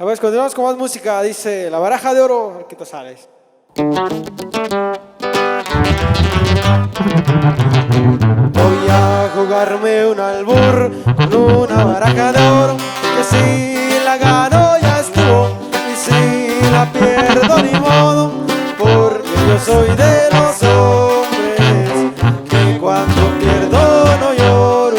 A ver, continuamos con más música. Dice La Baraja de Oro. A ver qué te sales. Voy a jugarme un albur con una baraja de oro, que si la gano ya estuvo y si la pierdo ni modo, porque yo soy de los hombres que cuando pierdo no lloro.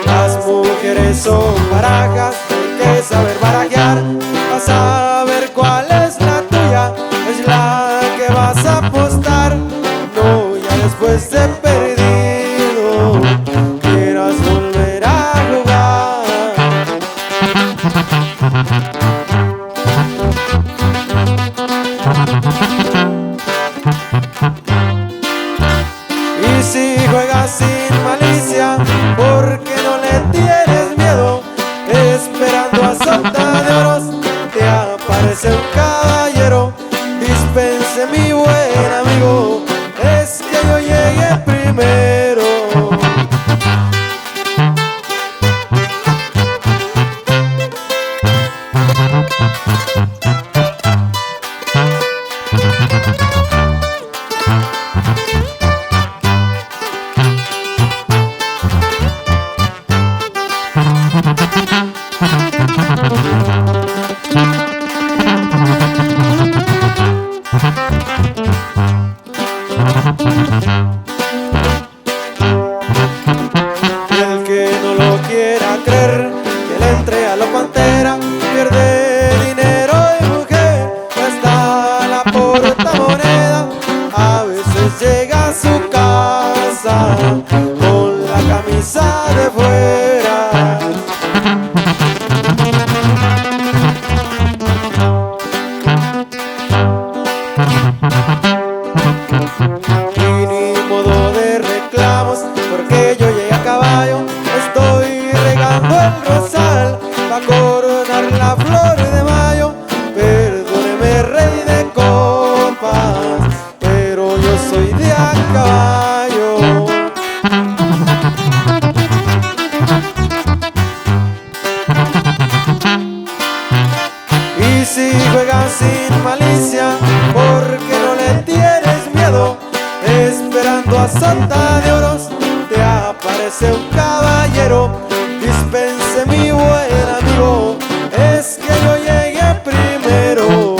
Las mujeres son barajas, hay que saber barajear, vas a ver cuál es la tuya, es la que vas a apostar. No, ya después de perdido quieras volver a jugar. Y si juegas sin malicia, porque no le tienes miedo, esperando a Santa de Oros, te aparece un caballero. Dispense mi buen amigo, es que yo llegué primero. El que no lo quiera creer, que le entre a la pantera, pierde dinero y mujer, gasta la portamoneda, a veces llega a su casa con la camisa de fuera. Y ni modo de reclamos, porque yo llegué a caballo, estoy regando el rosal para coronar la flor de mayo. Perdóneme, rey de copas, pero yo soy de a caballo. Y si juegas sin malicia, porque no le tienes miedo, esperando a Santa de Oros, te aparece un caballero. Dispense mi buen amigo, es que yo llegué primero.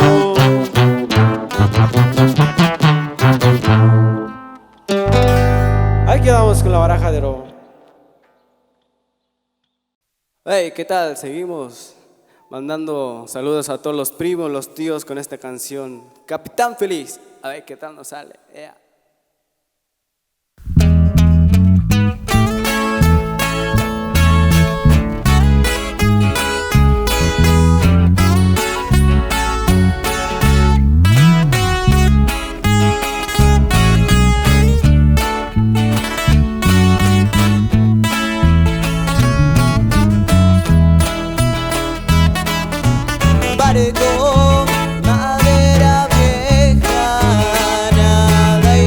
Ahí quedamos con la baraja de oro. Hey, ¿qué tal? Seguimos mandando saludos a todos los primos, los tíos con esta canción Capitán Feliz. A ver qué tal nos sale. Yeah. Barco, madera vieja, nada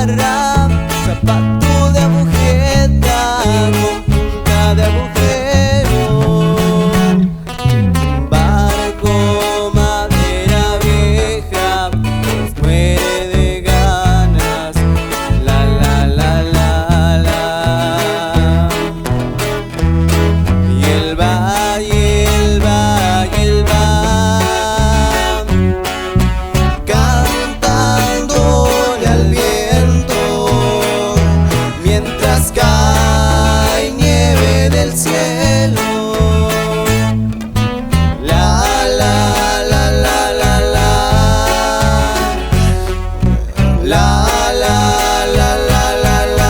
guitarra, zapato de agujeta con punta de agujero, barco, madera vieja, pues muere de ganas, la la la la la. Y él va, y él va, y él va, cantándole al viento, mientras cae nieve del cielo. La la la la la la, la la la la la la.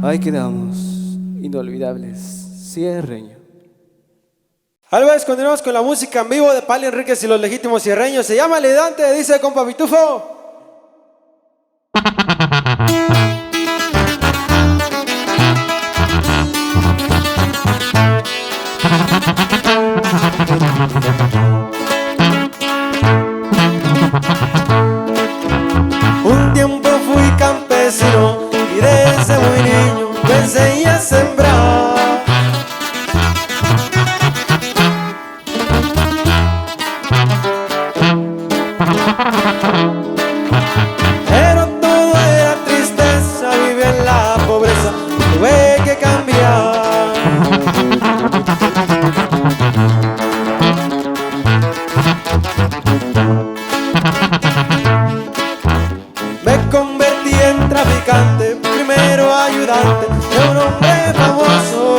Ahí quedamos, inolvidables, cierreño. Always, continuamos con la música en vivo de Pali Enríquez y los Legítimos Cierreños. Se llama Lidante, dice compa Pitufo. Un tiempo fui campesino y desde muy niño me enseñé a sembrar. Pero todo era tristeza, viví en la pobreza, tuve que cambiar. Me convertí en traficante, primero ayudante de un hombre famoso.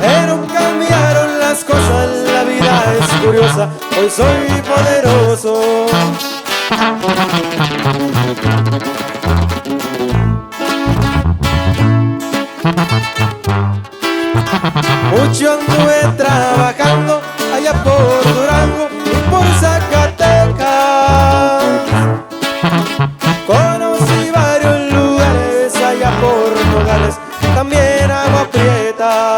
Pero cambiaron las cosas, la vida es curiosa, hoy soy poderoso. Mucho anduve trabajando allá por Durango y por Zacatecas. Conocí varios lugares allá por Nogales, también Agua Prieta.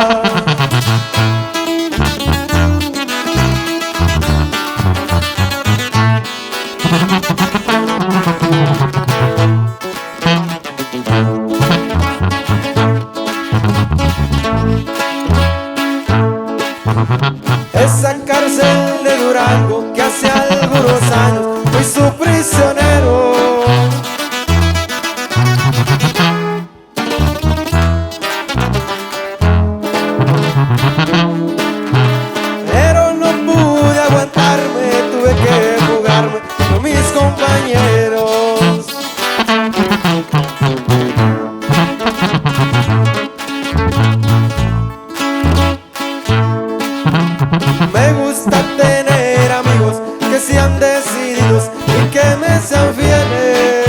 Esa cárcel de Durango que hace algunos años fui su prisionero. Pero no pude aguantarme, tuve que jugarme con mis compañeros. Me gusta tener amigos que sean decididos y que me sean fieles.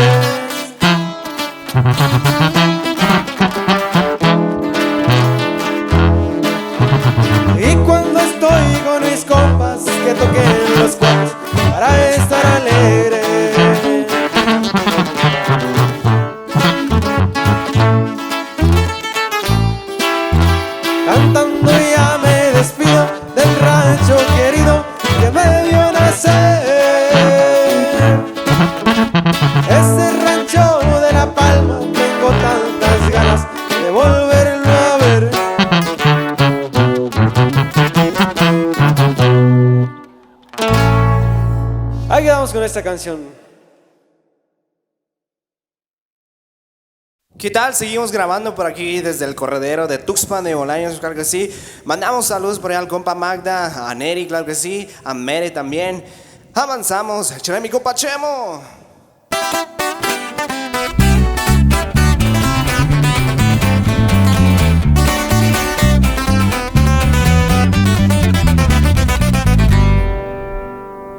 Y cuando estoy con mis compas, que toquen los cuernos para estar alegre. Cantando ya me despido del rancho querido que me vio nacer. Ese rancho de La Palma, tengo tantas ganas de volverlo a ver. Ahí quedamos con esta canción. ¿Qué tal? Seguimos grabando por aquí desde el corredero de Tuxpan de Bolaños, claro que sí. Mandamos saludos por ahí al compa Magda, a Neri, claro que sí, a Mere también. Avanzamos, échale mi compa Chemo.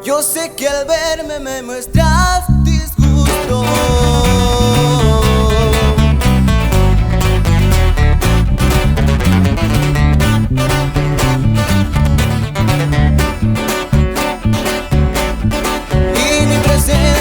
Yo sé que al verme me muestras disgusto. Y mi presencia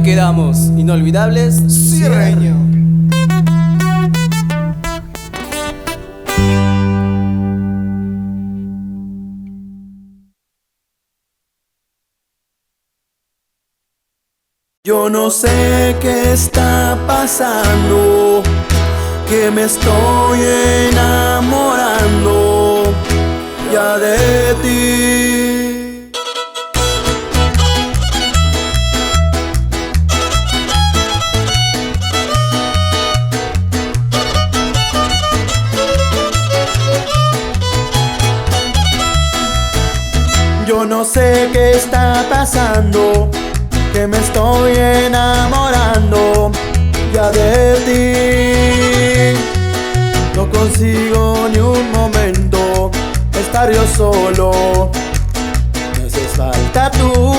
ahí quedamos, inolvidables Sierreño. Yo no sé qué está pasando, que me estoy enamorando ya de ti. Yo no sé qué está pasando, que me estoy enamorando ya de ti. No consigo ni un momento estar yo solo, me haces falta tú.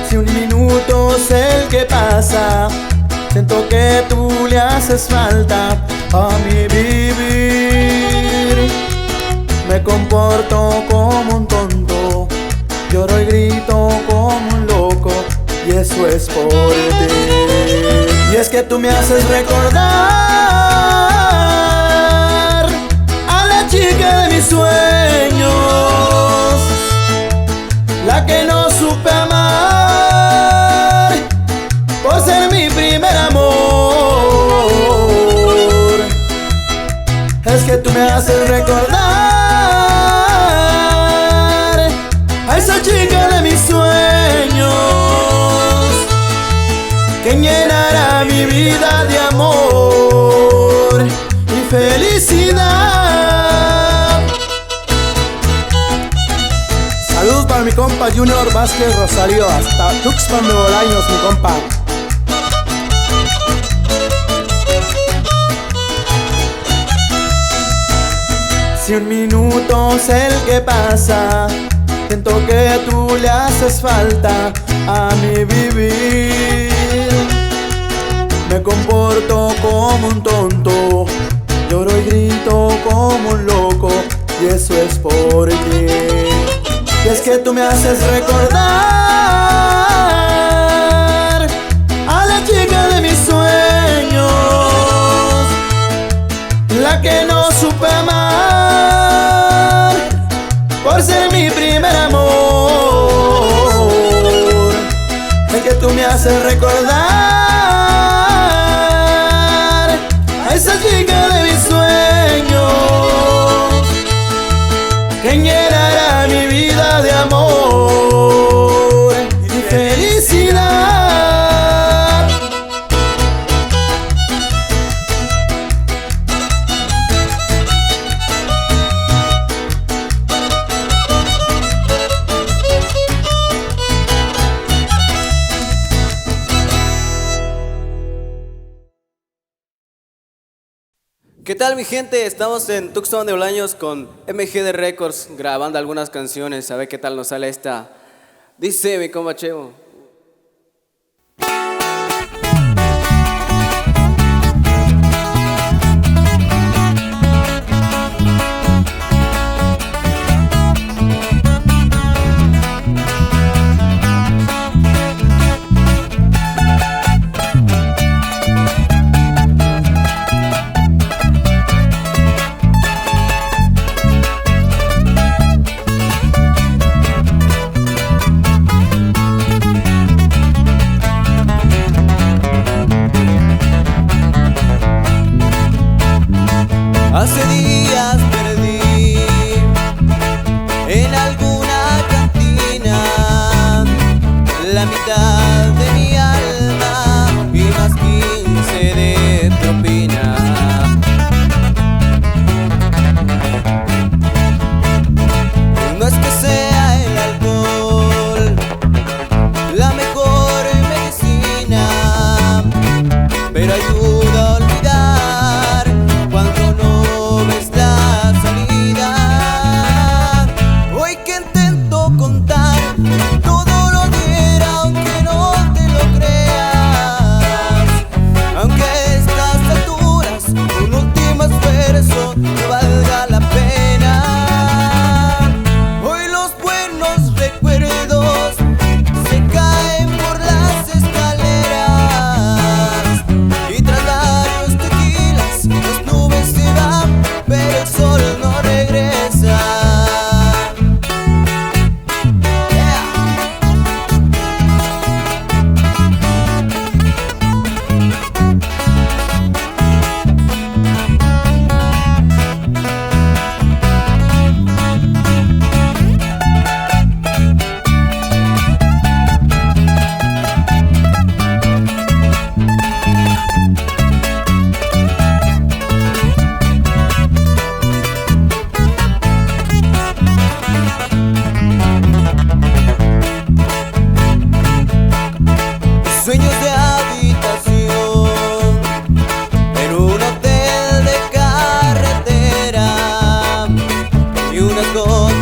Si un minuto es el que pasa, siento que tú le haces falta a mi vivir. Me comporto como un tonto, lloro y grito como un loco, y eso es por ti. Y es que tú me haces recordar a la chica de mis sueños, la que no supe amar por ser mi primer amor. Es que tú me haces recordar a esa chica de mis sueños, que llenará mi vida de amor y felicidad. Saludos para mi compa Junior Vázquez Rosario, hasta Tuxpan de Bolaños, mi compa. Si un minuto es el que pasa, siento que tú le haces falta a mi vivir. Me comporto como un tonto, lloro y grito como un loco, y eso es por ti. Y es que tú me haces recordar a la chica de mis sueños, la que no supe amar por ser mi primer amor. Es que tú me haces recordar a esa chica de mis sueños, que llenará mi vida de amor y felicidad. ¿Qué tal, mi gente? Estamos en Tuxpan de Bolaños con MGD Records grabando algunas canciones. A ver qué tal nos sale esta. Dice mi compa Chevo.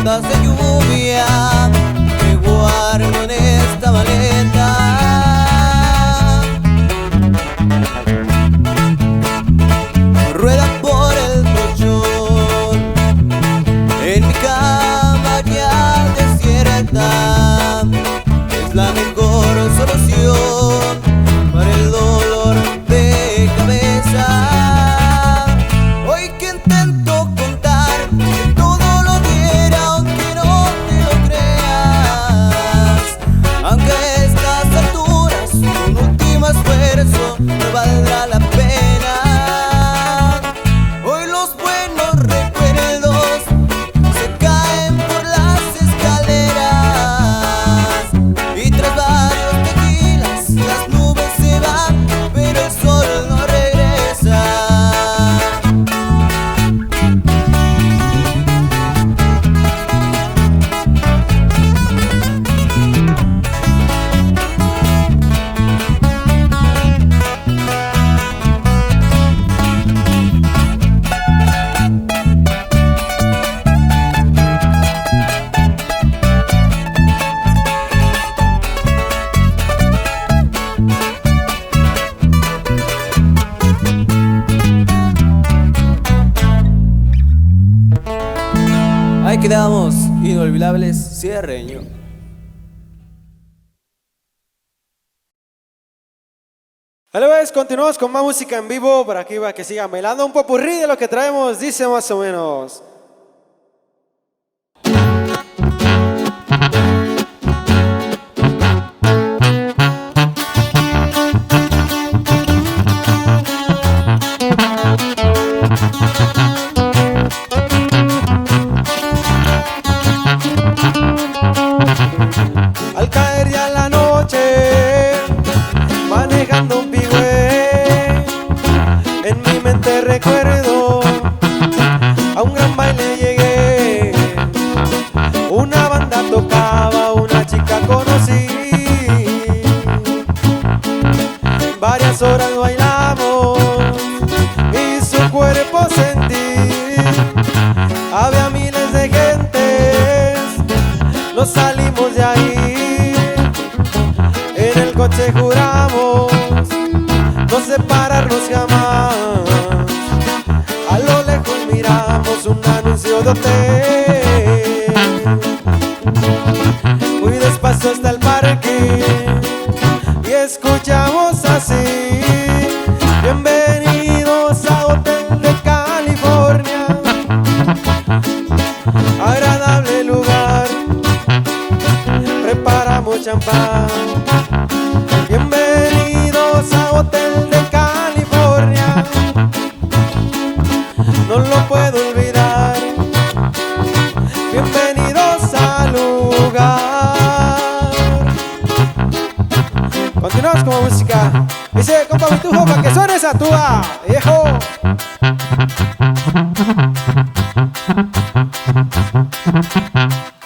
gotas de lluvia que guardo en esta maleta. Rueda por el colchón en mi cama ya desierta. Es la mejor solución para el dolor de cabeza. Hoy que intento contar que todo lo diera aunque no te lo creas, aunque a estas alturas un último esfuerzo no valdrá la pena. Hoy los buenos recuerdos se caen por las escaleras y tras varios tequilas las nubes se van, pero el sol no regresa. Ahí quedamos, inolvidables, cierreño. Vale, pues, continuamos con más música en vivo por aquí para que sigan bailando un popurrí de lo que traemos, dice más o menos. Al caer ya la noche, manejando un pigüe, en mi mente recuerdo a un gran baile llegué. Una banda tocaba, una chica conocí, varias horas bailamos y su cuerpo sentí. Había miles de gentes, nos salimos de ahí, en el coche juramos no separarnos jamás. A lo lejos miramos un anuncio de hotel, muy despacio hasta el parque y escuchamos así: bienvenidos a Hotel de California, agradable lugar, preparamos champán. Bienvenidos a Hotel de California, no lo puedo olvidar. Bienvenidos al lugar. Continuamos con la música. Dice, compa Pitufo, pa' que suene esa tuba, viejo.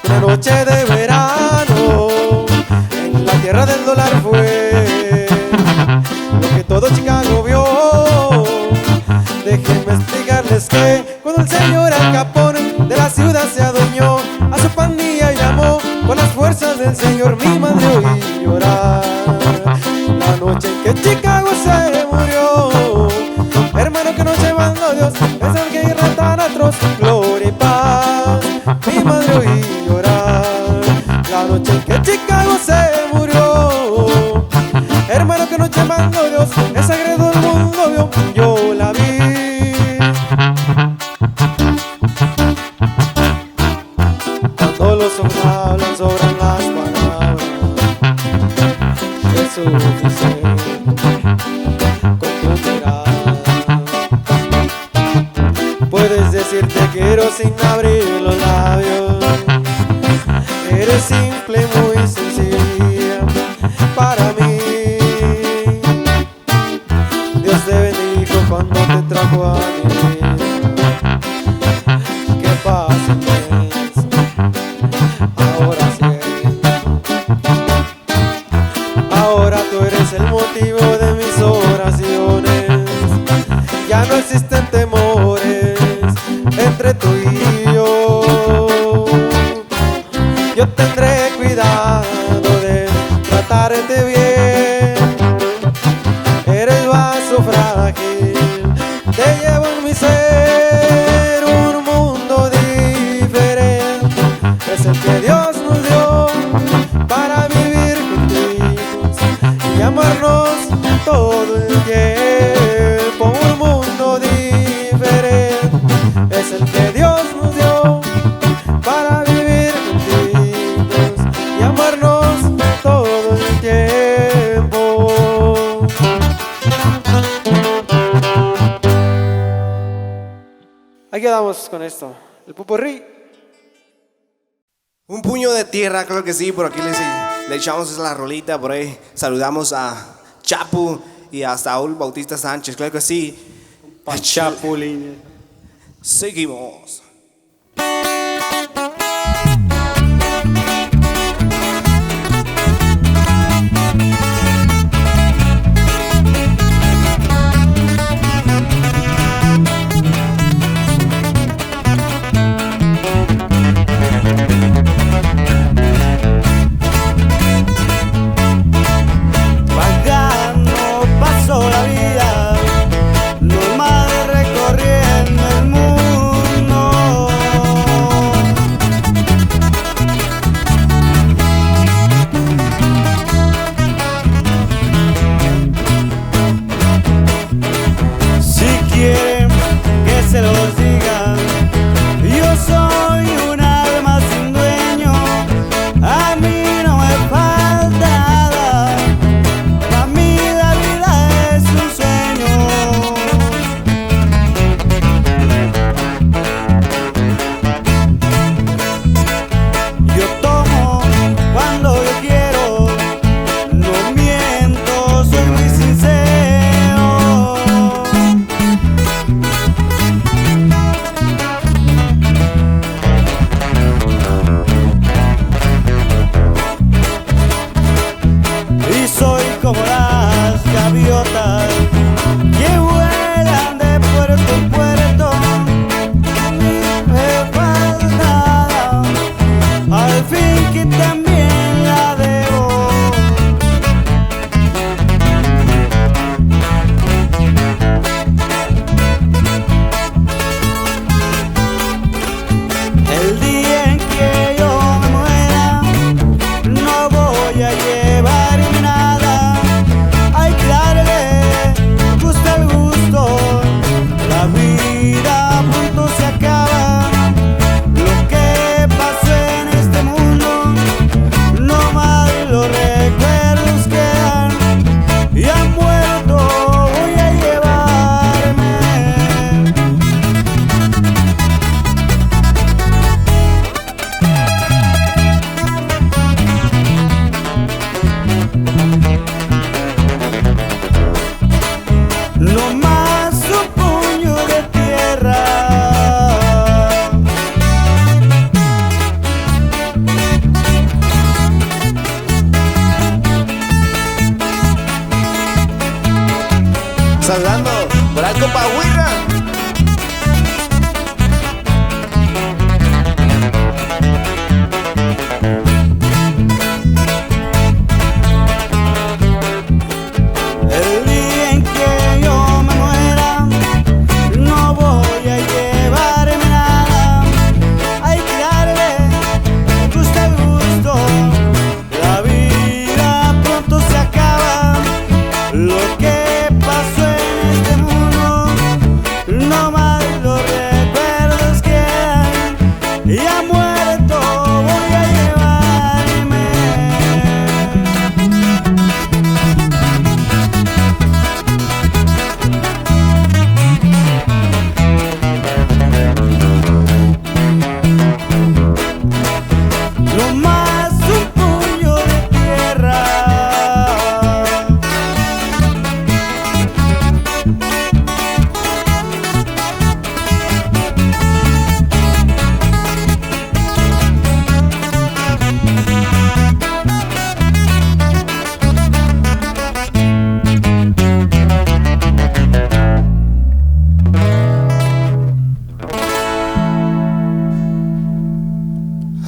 Una noche de verano en la tierra del dólar fue lo que todo Chicago vio. Déjenme explicarles que cuando el señor Al Capone de la ciudad se adueñó, a su pandilla llamó con las fuerzas del señor. Mi madre oí llorar la noche en que Chicago se murió. Hermano, que noche mandó Dios, esa guerra tan atroz, gloria y paz. Mi madre oí llorar la noche en que Chicago se murió. Hermano, que noche mandó Dios, esa guerra el mundo vio, yo la vi. Cuando los ojos hablan, sobran las palabras. Jesús dice con tu mirada. Puedes decir te quiero sin abrir los labios. Eres simple, muy sencilla para mí. Dios te bendijo cuando te trajo a mi vida. Qué fácil es, ahora siento. Ahora tú eres el motivo de mis oraciones. Ya no existen temores entre tú y yo. yo tendré cuidado de tratarte bien. Eres vaso frágil, te llevo en mi ser un mundo diferente. Es el que Dios nos dio para vivir juntos y amarnos todo el tiempo. Un mundo diferente es el que Dios nos dio para vivir juntos y amarnos todo el tiempo. Ahí quedamos con esto, el popurrí. Un puño de tierra, claro que sí, por aquí le echamos la rolita, por ahí saludamos a Chapu y a Saúl Bautista Sánchez, claro que sí. Chapulín. Seguimos. Vagando paso la vida, normal recorriendo el mundo.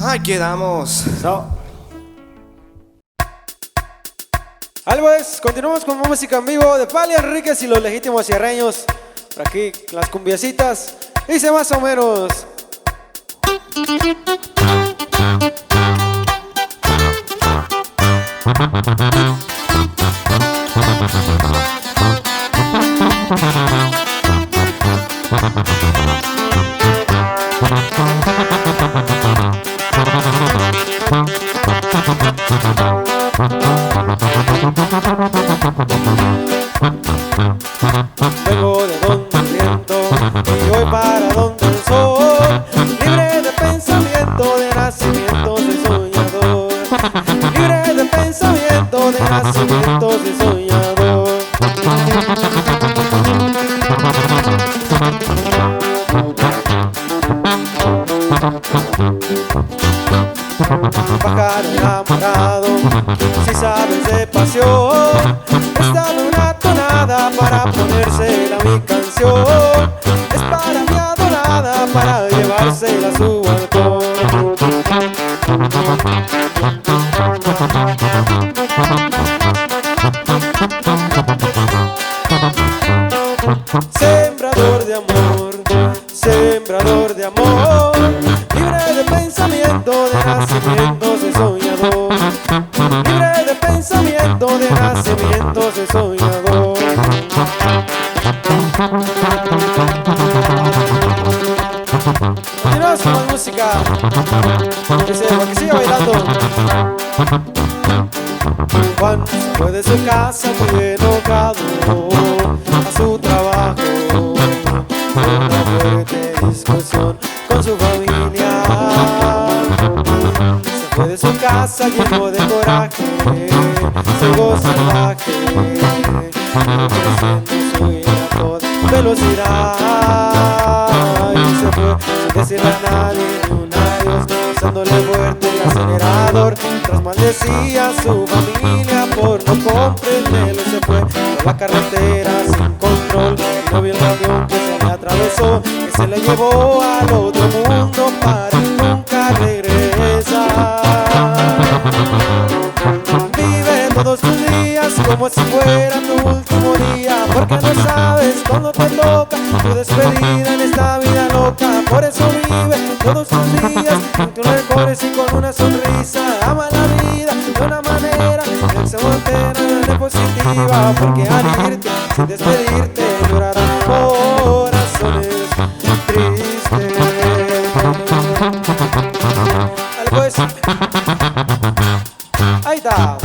Ahí quedamos. Algo es, continuamos con música en vivo de Pali Enríquez y los Legítimos Sierreños. Por aquí, las cumbiecitas. Dice más o menos. Vengo de donde el viento y voy para donde el sol, libre de pensamiento, de nacimiento, de soñador, libre de pensamiento, de nacimiento, de soñador. Pájaro enamorado, si sabes de pasión, préstame una tonada para ponérsela a mi canción. Es para mi adorada, para llevársela a su balcón. Sembrador de amor, sembrador de amor, libre de pensamiento, de nacimiento, de soñador, libre de pensamiento, de nacimiento, de soñador. Continuamos con la música, para que siga bailando. Juan se fue de su casa muy enojado a su trabajo, una fuerte discusión con su familia. Se fue de su casa lleno de coraje, ciego salvaje, creciendo su ira a toda velocidad. Y se fue sin decirle a nadie ni un adiós, pisándole fuerte el acelerador, mientras maldecía a su familia por no comprenderlo. Se fue por la carretera sin control y no vio el camión que se le atravesó, que se le llevó al otro mundo para nunca regresar. Vive todos tus días como si fuera tu último día, porque no sabes cuándo te toca tu despedida en esta vida loca. Por eso vive todos tus días con tus mejores y con una sonrisa. Ama la vida de una manera que se voltea de positiva, porque al irte sin despedirte llorarán corazones tristes. Algo es. Ahí está.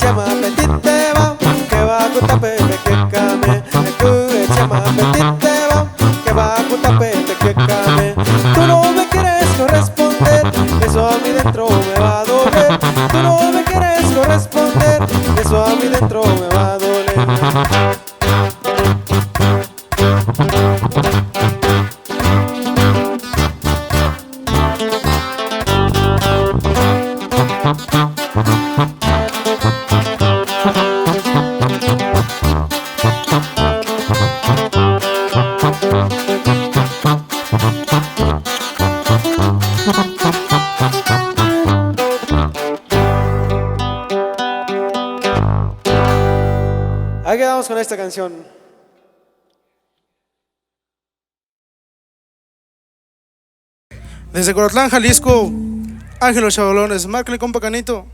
Chama petite va, que va a cutapete que came. Chama petite va, que va a cutapete que came. Tú no me quieres corresponder, eso a mí dentro me va a doler. Tú no me quieres corresponder, eso a mí dentro me va a doler. Ahí quedamos con esta canción. Desde Corotlán, Jalisco, Ángelos Chabalones, márcale compa Canito.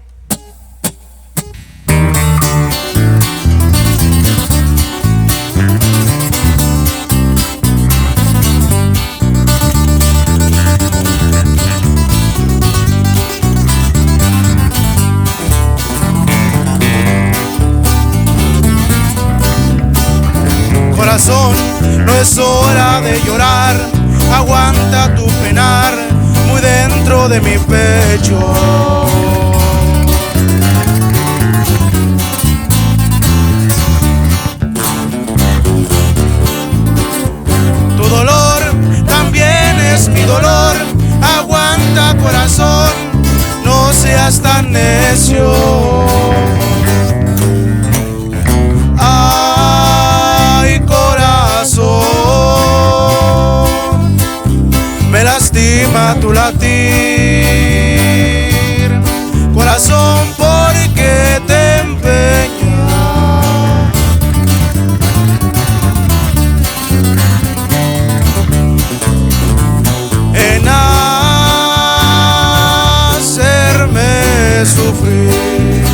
Corazón, no es hora de llorar, aguanta tu penar, muy dentro dentro de mi pecho. Tu dolor también es mi dolor. Aguanta, corazón, no seas tan necio. Ay, corazón, me lastima tu latir. Corazón, ¿por qué te empeñas en hacerme sufrir?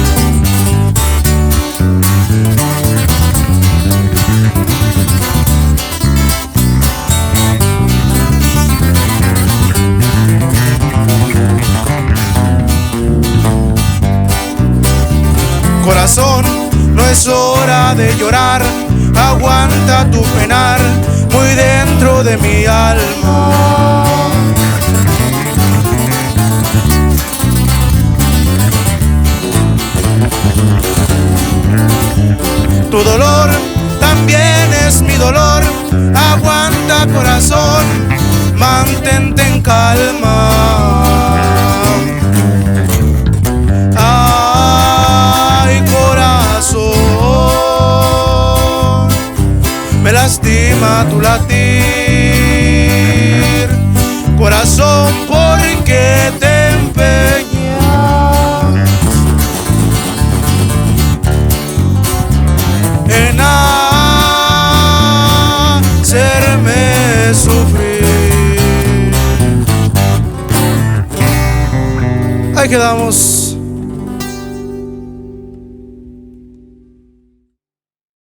Corazón, no es hora de llorar, aguanta tu penar muy dentro de mi alma. Tu dolor también es mi dolor, aguanta, corazón, mantente en calma. Ay, corazón, me lastima tu latir. Corazón, ¿por qué te empeñas en hacerme sufrir? Ahí quedamos.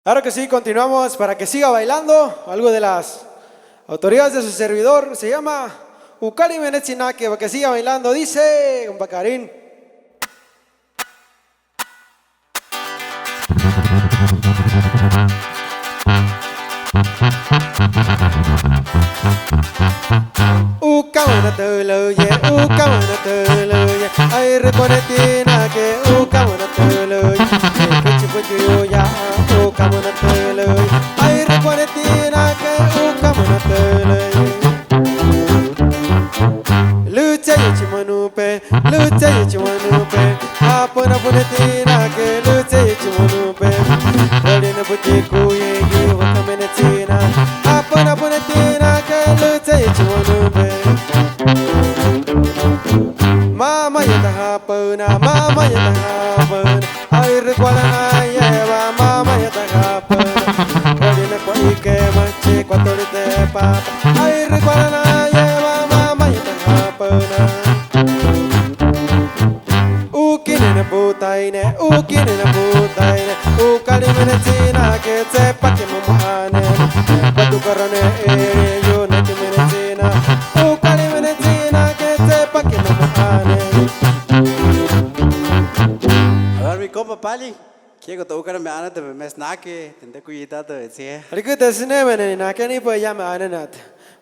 Claro que sí, continuamos para que siga bailando. Algo de las autoridades de su servidor se llama Ukari Menetzinake, para que siga bailando. Dice, compa Karim. Ukamana tuluye, ukamana tuluye, ay reponetina que ukamana tuluye, kuchipuchuya, ukamana tuluye, ay reponetina que ukamana tuluye. Lucha yichimanupe, apona ponetina que lucha yichimanupe, rolina putikuye, ukamenetina, apona ponetina que lucha yichimanupe. Mama yata hapuna, ay recuala lleva, mama yata hapuna, rolina kwa ike machi kwa torite papa, ay recuala lleva, mama yata hapuna. Ukinina putaine, ukali menecina que sepa que mamane, cuando corone yo no te menecina, ukali menecina que sepa que mamane. A ver, mi compa Pali, quiero que te buscar me anate me snaque, tendré cuidado de decir. Rikuta sine menena que ni puede llamar anat.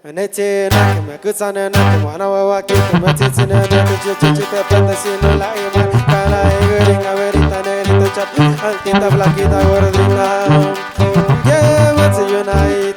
Menecina que me acusan que mana wawa que me tsitsina de chichi te plata sino la ima cala iguringa verita nerito chap altita flaquita gordita. Yeah, what's united?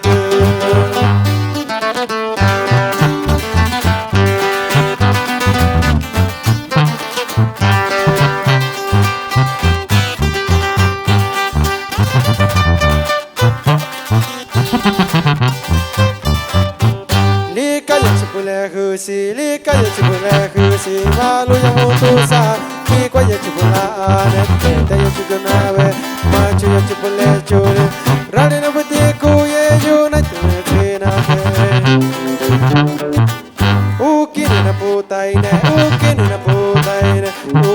Lika ya chukula husi, malu ya mutusa, kikwa ya chukula ane, kenta ya chukuna we, machu ya chukule chule, rani na butiku ye yuna tumetina he. Ukini na putaine,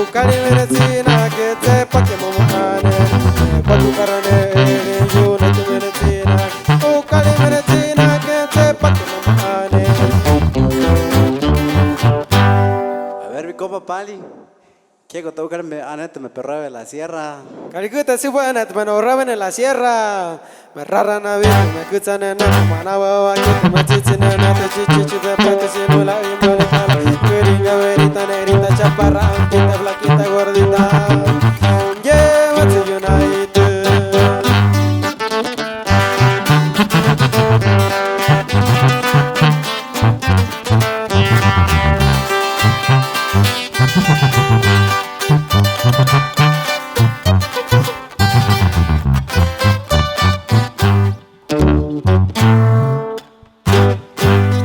ukali menecina que sepa que mamane, patu karane yuna tumetina, ukali menecina que sepa que mamane. Compa Pali, quiero que te buscar me anate me perraba en la sierra. Caricuta si buena, te manoraban en la sierra. Me raran a ver, me cuchan en la manaba, que te machichen en la chichichi, de pata si no la imbole, que ringa ver.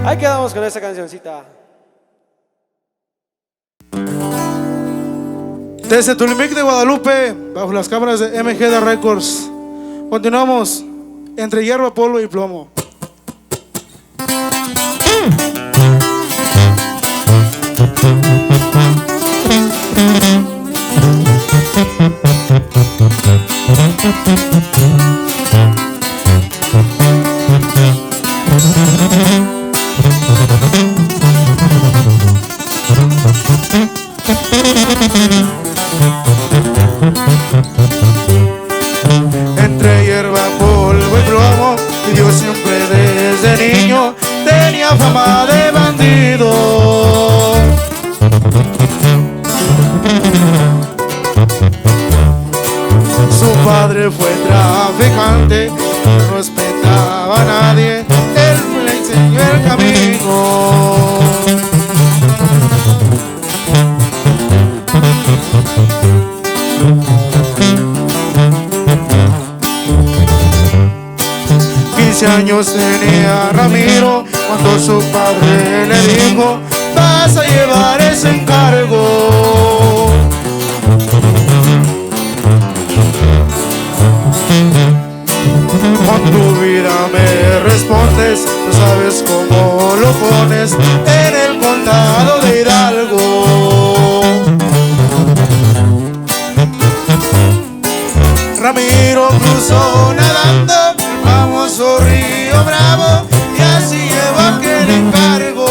Ahí quedamos con esa cancioncita. Desde Tulimic de Guadalupe, bajo las cámaras de MG Records. Continuamos entre hierba, polvo y plomo. Entre hierba, polvo y plomo, y yo siempre desde niño tenía fama de bandido. Su padre fue traficante, no respetaba a nadie, él le enseñó el camino. Años tenía Ramiro cuando su padre le dijo: vas a llevar ese encargo. Con tu vida me respondes, tú sabes cómo lo pones en el condado de Hidalgo. Ramiro cruzó nadando el famoso Río Bravo y así llevó aquel encargo.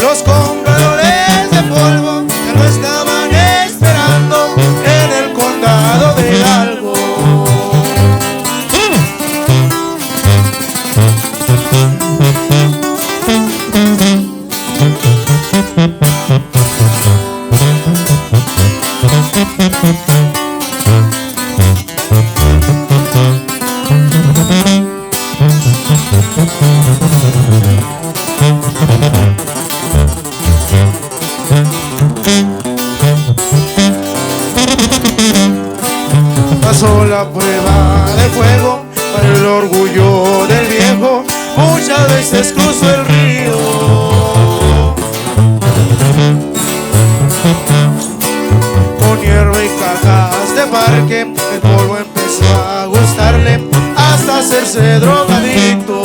Los compradores de polvo ya lo estaban esperando en el condado de Hidalgo. Pasó la prueba de fuego para el orgullo del viejo, muchas veces cruzó el río. Con hierba y cajas de parque, el polvo empezó a gustarle hasta hacerse drogadicto.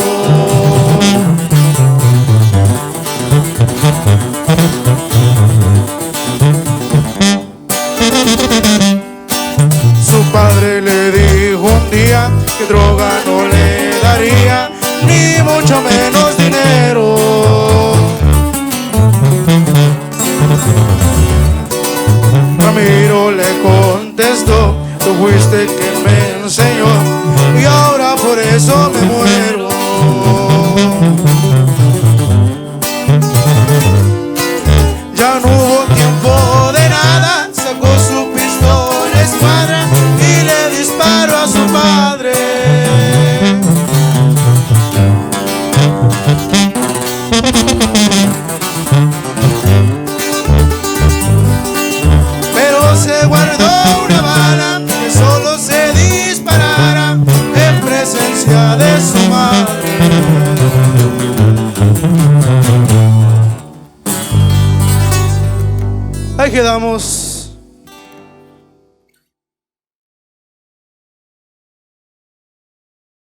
Su padre le dijo un día que droga no le daría, ni mucho menos dinero. Ramiro le contestó: tú fuiste quien me enseñó y ahora por eso me muero. Ya no hubo tiempo de nada, sacó su pistola escuadra y le disparó a su padre. Pero se guardó una bala que solo se disparara en presencia de su madre. Ahí quedamos.